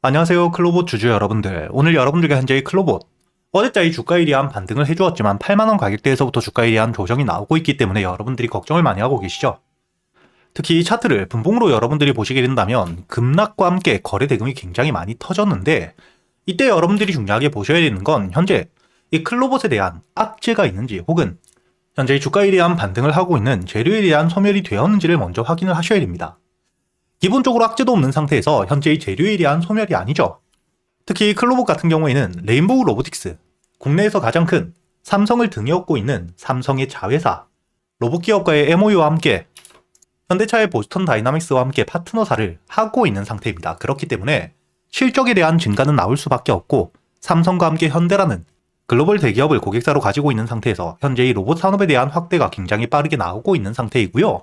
안녕하세요, 클로봇 주주 여러분들. 오늘 여러분들과 현재의 클로봇. 어제자의 주가에 대한 반등을 해주었지만 8만원 가격대에서부터 주가에 대한 조정이 나오고 있기 때문에 여러분들이 걱정을 많이 하고 계시죠. 특히 이 차트를 분봉으로 여러분들이 보시게 된다면 급락과 함께 거래 대금이 굉장히 많이 터졌는데, 이때 여러분들이 중요하게 보셔야 되는 건 현재 이 클로봇에 대한 악재가 있는지, 혹은 현재 주가에 대한 반등을 하고 있는 재료에 대한 소멸이 되었는지를 먼저 확인을 하셔야 됩니다. 기본적으로 악재도 없는 상태에서 현재의 재료에 대한 소멸이 아니죠. 특히 클로봇 같은 경우에는 레인보우 로보틱스, 국내에서 가장 큰 삼성을 등에 업고 있는 삼성의 자회사, 로봇기업과의 MOU와 함께 현대차의 보스턴 다이나믹스와 함께 파트너사를 하고 있는 상태입니다. 그렇기 때문에 실적에 대한 증가는 나올 수밖에 없고, 삼성과 함께 현대라는 글로벌 대기업을 고객사로 가지고 있는 상태에서 현재의 로봇 산업에 대한 확대가 굉장히 빠르게 나오고 있는 상태이고요.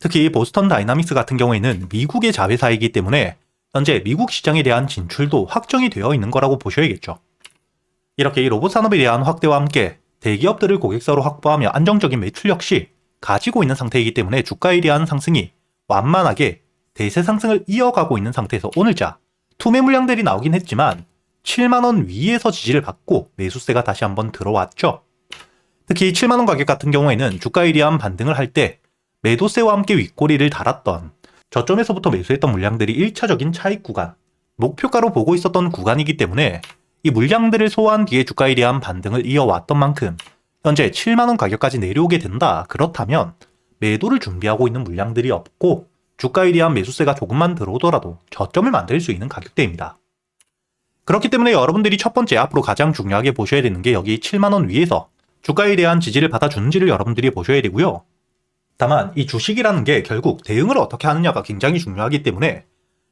특히 보스턴 다이나믹스 같은 경우에는 미국의 자회사이기 때문에 현재 미국 시장에 대한 진출도 확정이 되어 있는 거라고 보셔야겠죠. 이렇게 이 로봇 산업에 대한 확대와 함께 대기업들을 고객사로 확보하며 안정적인 매출 역시 가지고 있는 상태이기 때문에 주가에 대한 상승이 완만하게 대세 상승을 이어가고 있는 상태에서 오늘자 투매 물량들이 나오긴 했지만 7만원 위에서 지지를 받고 매수세가 다시 한번 들어왔죠. 특히 7만원 가격 같은 경우에는 주가에 대한 반등을 할 때 매도세와 함께 윗꼬리를 달았던, 저점에서부터 매수했던 물량들이 1차적인 차익 구간, 목표가로 보고 있었던 구간이기 때문에 이 물량들을 소화한 뒤에 주가에 대한 반등을 이어왔던 만큼 현재 7만원 가격까지 내려오게 된다. 그렇다면 매도를 준비하고 있는 물량들이 없고 주가에 대한 매수세가 조금만 들어오더라도 저점을 만들 수 있는 가격대입니다. 그렇기 때문에 여러분들이 첫 번째 앞으로 가장 중요하게 보셔야 되는 게 여기 7만원 위에서 주가에 대한 지지를 받아주는지를 여러분들이 보셔야 되고요. 다만 이 주식이라는 게 결국 대응을 어떻게 하느냐가 굉장히 중요하기 때문에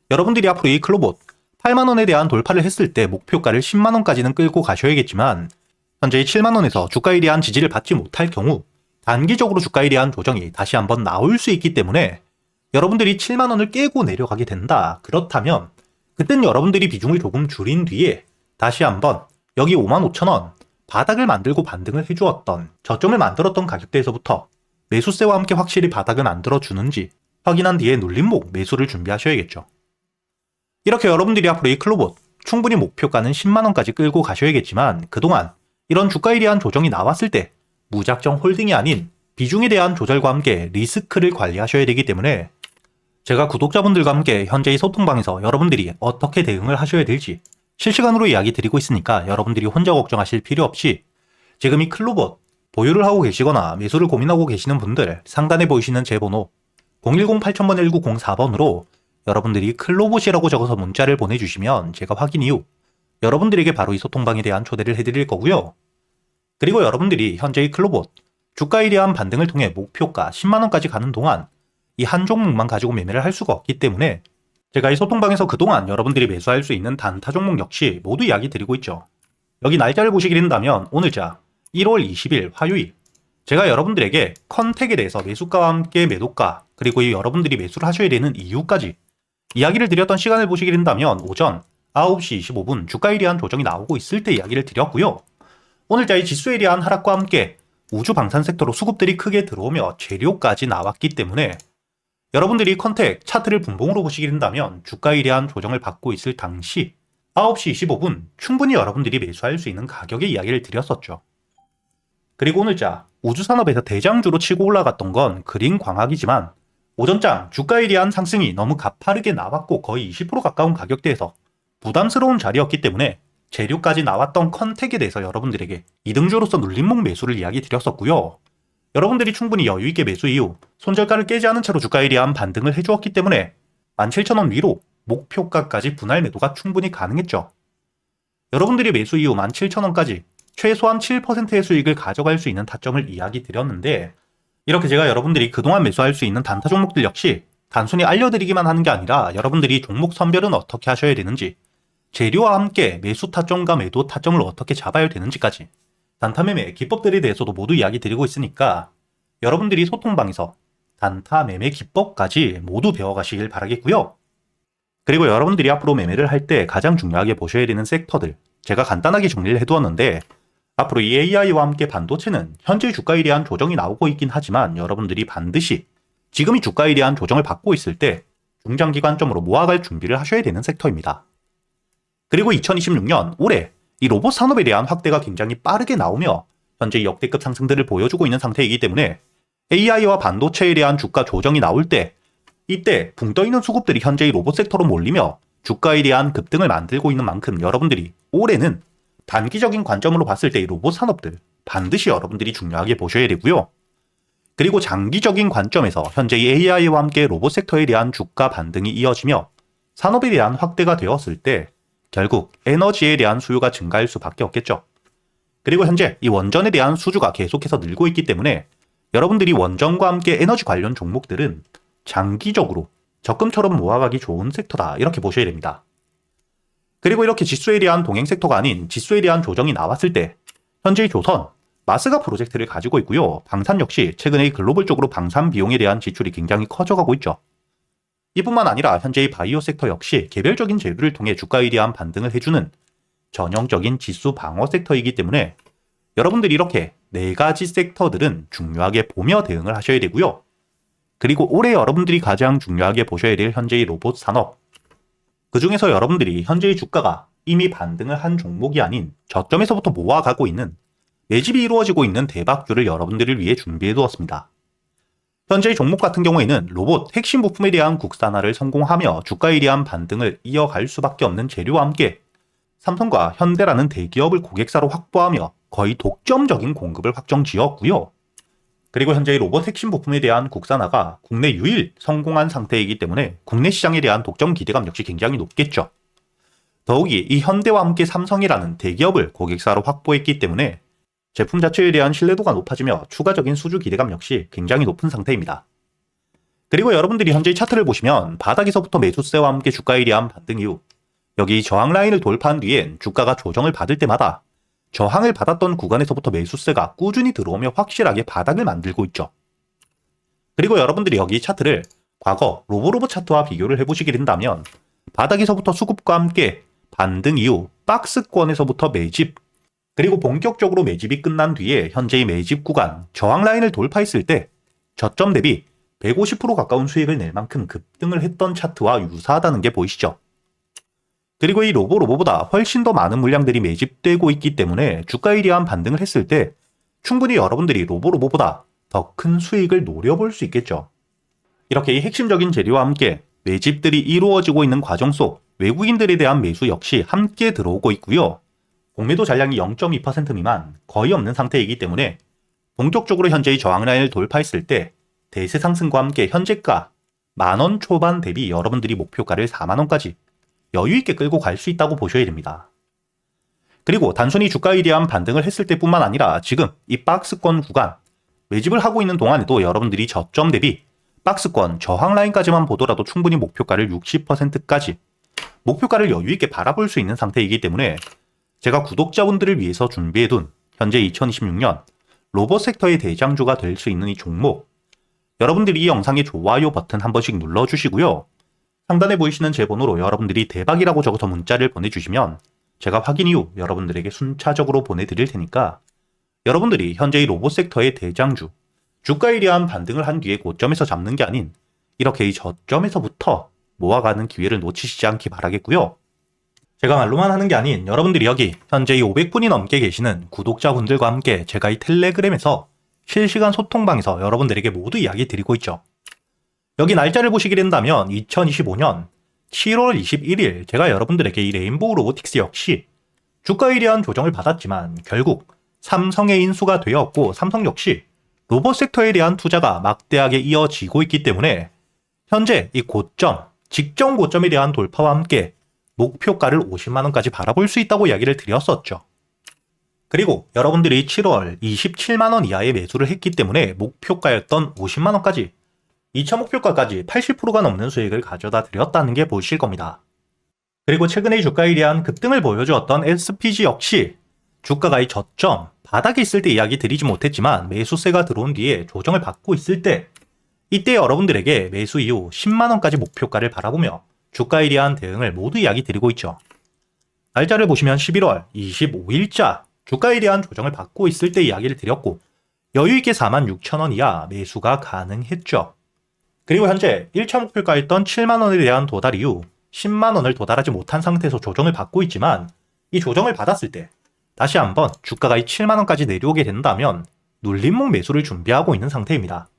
여러분들이 앞으로 이 클로봇 8만원에 대한 돌파를 했을 때 목표가를 10만원까지는 끌고 가셔야겠지만, 현재 7만원에서 주가에 대한 지지를 받지 못할 경우 단기적으로 주가에 대한 조정이 다시 한번 나올 수 있기 때문에 여러분들이 7만원을 깨고 내려가게 된다. 그렇다면 그땐 여러분들이 비중을 조금 줄인 뒤에 다시 한번 여기 55,000원 바닥을 만들고 반등을 해주었던, 저점을 만들었던 가격대에서부터 매수세와 함께 확실히 바닥은 안 들어주는지 확인한 뒤에 눌림목 매수를 준비하셔야겠죠. 이렇게 여러분들이 앞으로 이 클로봇 충분히 목표가는 10만원까지 끌고 가셔야겠지만, 그동안 이런 주가에 대한 조정이 나왔을 때 무작정 홀딩이 아닌 비중에 대한 조절과 함께 리스크를 관리하셔야 되기 때문에 제가 구독자분들과 함께 현재의 소통방에서 여러분들이 어떻게 대응을 하셔야 될지 실시간으로 이야기 드리고 있으니까 여러분들이 혼자 걱정하실 필요 없이 지금 이 클로봇 보유를 하고 계시거나 매수를 고민하고 계시는 분들, 상단에 보이시는 제 번호 010-8000-1904번으로 여러분들이 클로봇이라고 적어서 문자를 보내주시면 제가 확인 이후 여러분들에게 바로 이 소통방에 대한 초대를 해드릴 거고요. 그리고 여러분들이 현재의 클로봇 주가에 대한 반등을 통해 목표가 10만원까지 가는 동안 이 한 종목만 가지고 매매를 할 수가 없기 때문에 제가 이 소통방에서 그동안 여러분들이 매수할 수 있는 단타 종목 역시 모두 이야기 드리고 있죠. 여기 날짜를 보시게 된다면 오늘자 1월 20일 화요일, 제가 여러분들에게 컨택에 대해서 매수가와 함께 매도가, 그리고 이 여러분들이 매수를 하셔야 되는 이유까지 이야기를 드렸던 시간을 보시게 된다면 오전 9시 25분 주가에 대한 조정이 나오고 있을 때 이야기를 드렸고요. 오늘자의 지수에 대한 하락과 함께 우주 방산 섹터로 수급들이 크게 들어오며 재료까지 나왔기 때문에 여러분들이 컨택 차트를 분봉으로 보시게 된다면 주가에 대한 조정을 받고 있을 당시 9시 25분 충분히 여러분들이 매수할 수 있는 가격의 이야기를 드렸었죠. 그리고 오늘자 우주산업에서 대장주로 치고 올라갔던 건 그린광학이지만 오전장 주가에 대한 상승이 너무 가파르게 나왔고 거의 20% 가까운 가격대에서 부담스러운 자리였기 때문에 재료까지 나왔던 컨택에 대해서 여러분들에게 이등주로서 눌림목 매수를 이야기 드렸었고요. 여러분들이 충분히 여유있게 매수 이후 손절가를 깨지 않은 채로 주가에 대한 반등을 해주었기 때문에 17,000원 위로 목표가까지 분할 매도가 충분히 가능했죠. 여러분들이 매수 이후 17,000원까지 최소한 7%의 수익을 가져갈 수 있는 타점을 이야기 드렸는데, 이렇게 제가 여러분들이 그동안 매수할 수 있는 단타 종목들 역시 단순히 알려드리기만 하는 게 아니라 여러분들이 종목 선별은 어떻게 하셔야 되는지, 재료와 함께 매수 타점과 매도 타점을 어떻게 잡아야 되는지까지 단타 매매 기법들에 대해서도 모두 이야기 드리고 있으니까 여러분들이 소통방에서 단타 매매 기법까지 모두 배워가시길 바라겠고요. 그리고 여러분들이 앞으로 매매를 할 때 가장 중요하게 보셔야 되는 섹터들 제가 간단하게 정리를 해두었는데, 앞으로 이 AI와 함께 반도체는 현재 주가에 대한 조정이 나오고 있긴 하지만 여러분들이 반드시 지금이 주가에 대한 조정을 받고 있을 때 중장기관점으로 모아갈 준비를 하셔야 되는 섹터입니다. 그리고 2026년 올해 이 로봇 산업에 대한 확대가 굉장히 빠르게 나오며 현재 역대급 상승들을 보여주고 있는 상태이기 때문에 AI와 반도체에 대한 주가 조정이 나올 때 이때 붕 떠있는 수급들이 현재 이 로봇 섹터로 몰리며 주가에 대한 급등을 만들고 있는 만큼 여러분들이 올해는 단기적인 관점으로 봤을 때 이 로봇 산업들 반드시 여러분들이 중요하게 보셔야 되고요. 그리고 장기적인 관점에서 현재 이 AI와 함께 로봇 섹터에 대한 주가 반등이 이어지며 산업에 대한 확대가 되었을 때 결국 에너지에 대한 수요가 증가할 수밖에 없겠죠. 그리고 현재 이 원전에 대한 수주가 계속해서 늘고 있기 때문에 여러분들이 원전과 함께 에너지 관련 종목들은 장기적으로 적금처럼 모아가기 좋은 섹터다 이렇게 보셔야 됩니다. 그리고 이렇게 지수에 대한 동행 섹터가 아닌 지수에 대한 조정이 나왔을 때 현재 조선, 마스가 프로젝트를 가지고 있고요. 방산 역시 최근에 글로벌 적으로 방산 비용에 대한 지출이 굉장히 커져가고 있죠. 이뿐만 아니라 현재의 바이오 섹터 역시 개별적인 재료를 통해 주가에 대한 반등을 해주는 전형적인 지수 방어 섹터이기 때문에 여러분들이 이렇게 4가지 섹터들은 중요하게 보며 대응을 하셔야 되고요. 그리고 올해 여러분들이 가장 중요하게 보셔야 될 현재의 로봇 산업, 그 중에서 여러분들이 현재의 주가가 이미 반등을 한 종목이 아닌 저점에서부터 모아가고 있는 매집이 이루어지고 있는 대박주를 여러분들을 위해 준비해 두었습니다. 현재의 종목 같은 경우에는 로봇 핵심 부품에 대한 국산화를 성공하며 주가에 대한 반등을 이어갈 수밖에 없는 재료와 함께 삼성과 현대라는 대기업을 고객사로 확보하며 거의 독점적인 공급을 확정 지었고요. 그리고 현재의 로봇 핵심 부품에 대한 국산화가 국내 유일 성공한 상태이기 때문에 국내 시장에 대한 독점 기대감 역시 굉장히 높겠죠. 더욱이 이 현대와 함께 삼성이라는 대기업을 고객사로 확보했기 때문에 제품 자체에 대한 신뢰도가 높아지며 추가적인 수주 기대감 역시 굉장히 높은 상태입니다. 그리고 여러분들이 현재 차트를 보시면 바닥에서부터 매수세와 함께 주가에 대한 반등 이후 여기 저항 라인을 돌파한 뒤엔 주가가 조정을 받을 때마다 저항을 받았던 구간에서부터 매수세가 꾸준히 들어오며 확실하게 바닥을 만들고 있죠. 그리고 여러분들이 여기 차트를 과거 로보로보 차트와 비교를 해보시게 된다면 바닥에서부터 수급과 함께 반등 이후 박스권에서부터 매집, 그리고 본격적으로 매집이 끝난 뒤에 현재의 매집 구간 저항 라인을 돌파했을 때 저점 대비 150% 가까운 수익을 낼 만큼 급등을 했던 차트와 유사하다는 게 보이시죠? 그리고 이 로보보다 훨씬 더 많은 물량들이 매집되고 있기 때문에 주가에 대한 반등을 했을 때 충분히 여러분들이 로보보다 더 큰 수익을 노려볼 수 있겠죠. 이렇게 이 핵심적인 재료와 함께 매집들이 이루어지고 있는 과정 속 외국인들에 대한 매수 역시 함께 들어오고 있고요. 공매도 잔량이 0.2% 미만 거의 없는 상태이기 때문에 본격적으로 현재의 저항 라인을 돌파했을 때 대세 상승과 함께 현재가 만원 초반 대비 여러분들이 목표가를 4만원까지 여유있게 끌고 갈 수 있다고 보셔야 됩니다. 그리고 단순히 주가에 대한 반등을 했을 때뿐만 아니라 지금 이 박스권 구간 매집을 하고 있는 동안에도 여러분들이 저점 대비 박스권 저항 라인까지만 보더라도 충분히 목표가를 60%까지 목표가를 여유있게 바라볼 수 있는 상태이기 때문에 제가 구독자분들을 위해서 준비해둔 현재 2026년 로봇 섹터의 대장주가 될 수 있는 이 종목, 여러분들이 이 영상의 좋아요 버튼 한 번씩 눌러주시고요. 상단에 보이시는 제 번호로 여러분들이 대박이라고 적어서 문자를 보내주시면 제가 확인 이후 여러분들에게 순차적으로 보내드릴 테니까 여러분들이 현재의 로봇 섹터의 대장주, 주가에 대한 반등을 한 뒤에 고점에서 잡는 게 아닌 이렇게 이 저점에서부터 모아가는 기회를 놓치시지 않기 바라겠고요. 제가 말로만 하는 게 아닌 여러분들이 여기 현재 이 500분이 넘게 계시는 구독자분들과 함께 제가 이 텔레그램에서 실시간 소통방에서 여러분들에게 모두 이야기 드리고 있죠. 여기 날짜를 보시게 된다면 2025년 7월 21일 제가 여러분들에게 이 레인보우 로보틱스 역시 주가에 대한 조정을 받았지만 결국 삼성의 인수가 되었고 삼성 역시 로봇 섹터에 대한 투자가 막대하게 이어지고 있기 때문에 현재 이 고점, 직전 고점에 대한 돌파와 함께 목표가를 50만원까지 바라볼 수 있다고 이야기를 드렸었죠. 그리고 여러분들이 7월 27만원 이하의 매수를 했기 때문에 목표가였던 50만원까지 2차 목표가까지 80%가 넘는 수익을 가져다 드렸다는 게 보이실 겁니다. 그리고 최근의 주가에 대한 급등을 보여주었던 SPG 역시 주가가 이 저점, 바닥에 있을 때 이야기 드리지 못했지만 매수세가 들어온 뒤에 조정을 받고 있을 때 이때 여러분들에게 매수 이후 10만원까지 목표가를 바라보며 주가에 대한 대응을 모두 이야기 드리고 있죠. 날짜를 보시면 11월 25일자 주가에 대한 조정을 받고 있을 때 이야기를 드렸고 여유있게 46,000원 이하 매수가 가능했죠. 그리고 현재 1차 목표가였던 7만원에 대한 도달 이후 10만원을 도달하지 못한 상태에서 조정을 받고 있지만 이 조정을 받았을 때 다시 한번 주가가 이 7만원까지 내려오게 된다면 눌림목 매수를 준비하고 있는 상태입니다.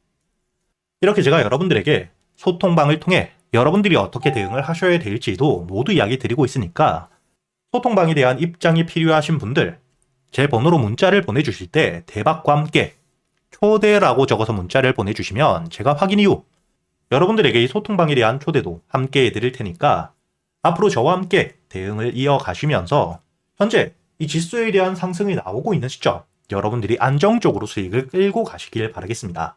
이렇게 제가 여러분들에게 소통방을 통해 여러분들이 어떻게 대응을 하셔야 될지도 모두 이야기 드리고 있으니까 소통방에 대한 입장이 필요하신 분들 제 번호로 문자를 보내주실 때 대박과 함께 초대라고 적어서 문자를 보내주시면 제가 확인 이후 여러분들에게 이 소통방에 대한 초대도 함께 해드릴 테니까 앞으로 저와 함께 대응을 이어가시면서 현재 이 지수에 대한 상승이 나오고 있는 시점 여러분들이 안정적으로 수익을 끌고 가시길 바라겠습니다.